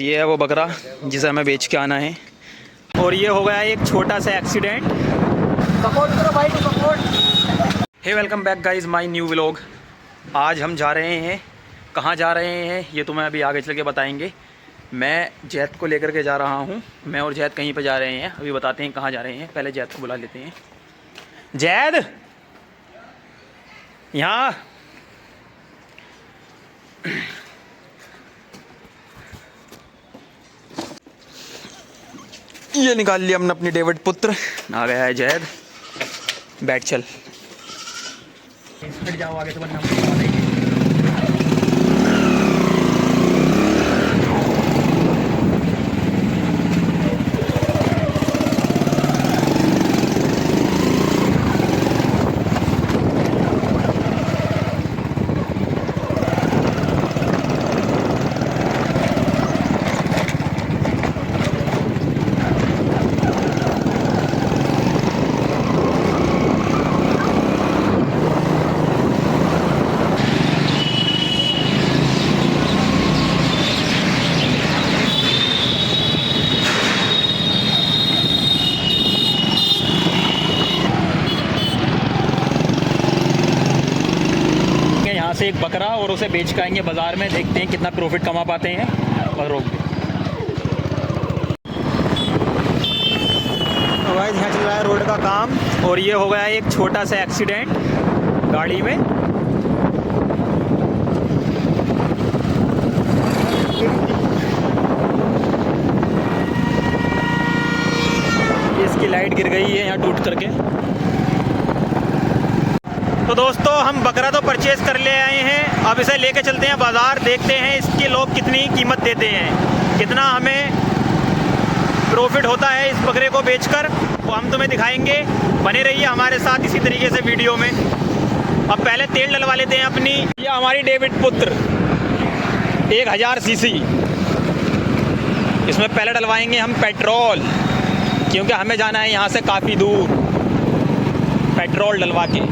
ये है वो बकरा जिसे हमें बेच के आना है। और ये हो गया एक छोटा सा एक्सीडेंट। सपोर्ट करो भाई को support. Hey welcome back guys my new vlog. आज हम जा रहे हैं, कहाँ जा रहे हैं ये तो मैं अभी आगे चल के बताएंगे। मैं जैद को लेकर के जा रहा हूँ। मैं और जैद कहीं पे जा रहे हैं, अभी बताते हैं कहाँ जा रहे हैं। पहले जैद को बुला लेते हैं। जैद यहाँ ये निकाल लिया हमने अपनी डेविड पुत्र। आ गया है जैद। बैठ चल। हट जाओ आगे तो वरना से एक बकरा और उसे बेच के आएंगे बाज़ार में। देखते हैं कितना प्रॉफिट कमा पाते हैं। और रोक दे। तो गाइस यहाँ चल रहा है रोड का काम और ये हो गया एक छोटा सा एक्सीडेंट गाड़ी में। इसकी लाइट गिर गई है यहाँ टूट करके। तो दोस्तों हम बकरा तो परचेज़ कर ले आए हैं, अब इसे लेके चलते हैं बाज़ार। देखते हैं इसके लोग कितनी कीमत देते हैं, कितना हमें प्रॉफिट होता है इस बकरे को बेचकर, वो हम तुम्हें दिखाएंगे। बने रहिए हमारे साथ इसी तरीके से वीडियो में। अब पहले तेल डलवा लेते हैं अपनी। ये हमारी डेविड पुत्र 1000 सीसी। इसमें पहले डलवाएंगे हम पेट्रोल, क्योंकि हमें जाना है यहाँ से काफ़ी दूर। पेट्रोल डलवा के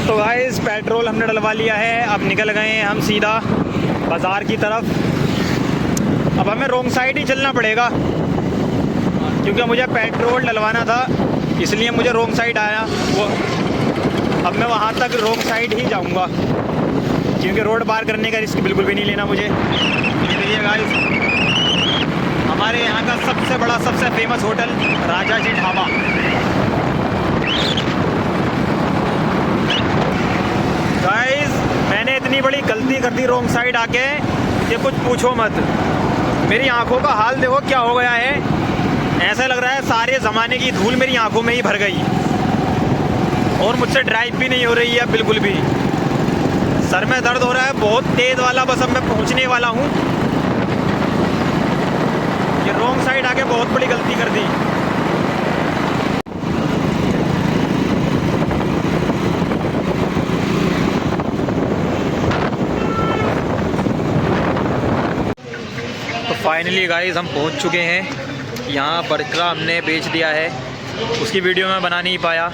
तो गाइस पेट्रोल हमने डलवा लिया है। अब निकल गए हैं हम सीधा बाज़ार की तरफ। अब हमें रोंग साइड ही चलना पड़ेगा, क्योंकि मुझे पेट्रोल डलवाना था, इसलिए मुझे रोंग साइड आया वो। अब मैं वहाँ तक रोंग साइड ही जाऊँगा, क्योंकि रोड पार करने का रिस्क बिल्कुल भी नहीं लेना मुझे। देखिए गाइस हमारे यहाँ का सबसे बड़ा सबसे फेमस होटल राजा जी ढाबा। गाइस मैंने इतनी बड़ी गलती कर दी रोंग साइड आके कि कुछ पूछो मत। मेरी आंखों का हाल देखो क्या हो गया है। ऐसा लग रहा है सारे ज़माने की धूल मेरी आंखों में ही भर गई, और मुझसे ड्राइव भी नहीं हो रही है बिल्कुल भी। सर में दर्द हो रहा है बहुत तेज़ वाला। बस अब मैं पहुँचने वाला हूँ। ये रोंग साइड आके बहुत बड़ी गलती कर दी। तो फाइनली गाइस हम पहुंच चुके हैं यहाँ। बकरा हमने बेच दिया है, उसकी वीडियो में बना नहीं पाया।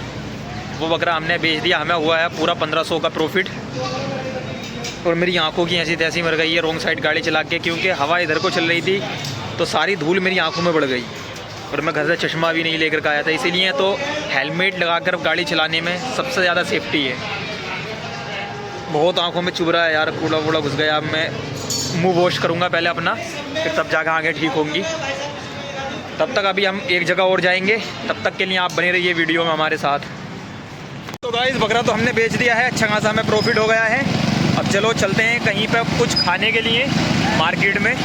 वो बकरा हमने बेच दिया, हमें हुआ है पूरा 1500 का प्रॉफिट। और मेरी आंखों की ऐसी तैसी मर गई है रोंग साइड गाड़ी चला के, क्योंकि हवा इधर को चल रही थी तो सारी धूल मेरी आंखों में बढ़ गई। और मैं घर से चश्मा भी नहीं लेकर के आया था, इसीलिए तो हेलमेट लगाकर गाड़ी चलाने में सबसे ज़्यादा सेफ्टी है। बहुत आंखों में चुभ रहा है यार, कूड़ा वूड़ा घुस गया। अब मैं मुंह वॉश करूँगा पहले अपना, फिर तब जाकर आगे ठीक होंगी। तब तक अभी हम एक जगह और जाएंगे, तब तक के लिए आप बने रहिए वीडियो में हमारे साथ। तो गाइस बकरा तो हमने बेच दिया है, अच्छा खासा हमें प्रॉफिट हो गया है। अब चलो चलते हैं कहीं पर कुछ खाने के लिए मार्केट में।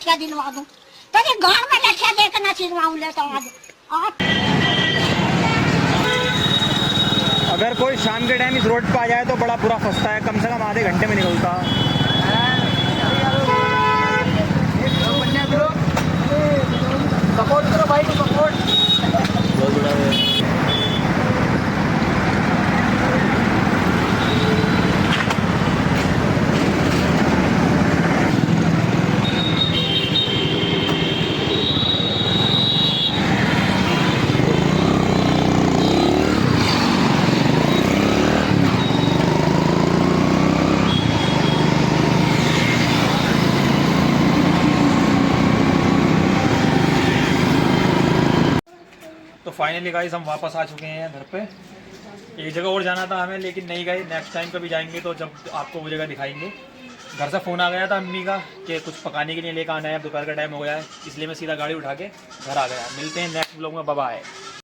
लठिया दिलवा दूं, तेरे घर में लठिया देखना सिलवाऊं ले तो आज। अगर कोई शाम के टाइम इस रोड पे आ जाए तो बड़ा बुरा फंसता है, कम से कम आधे घंटे में निकलता। सपोर्ट करो भाई को, सपोर्ट बहुत बड़ा है। तो फाइनली गाइस हम वापस आ चुके हैं घर पे। एक जगह और जाना था हमें, लेकिन नहीं गए, नेक्स्ट टाइम कभी जाएंगे तो जब आपको वो जगह दिखाएंगे। घर से फ़ोन आ गया था अम्मी का कि कुछ पकाने के लिए लेकर आना है, दोपहर का टाइम हो गया है, इसलिए मैं सीधा गाड़ी उठा के घर आ गया। मिलते हैं नेक्स्ट ब्लॉग में, बाय बाय।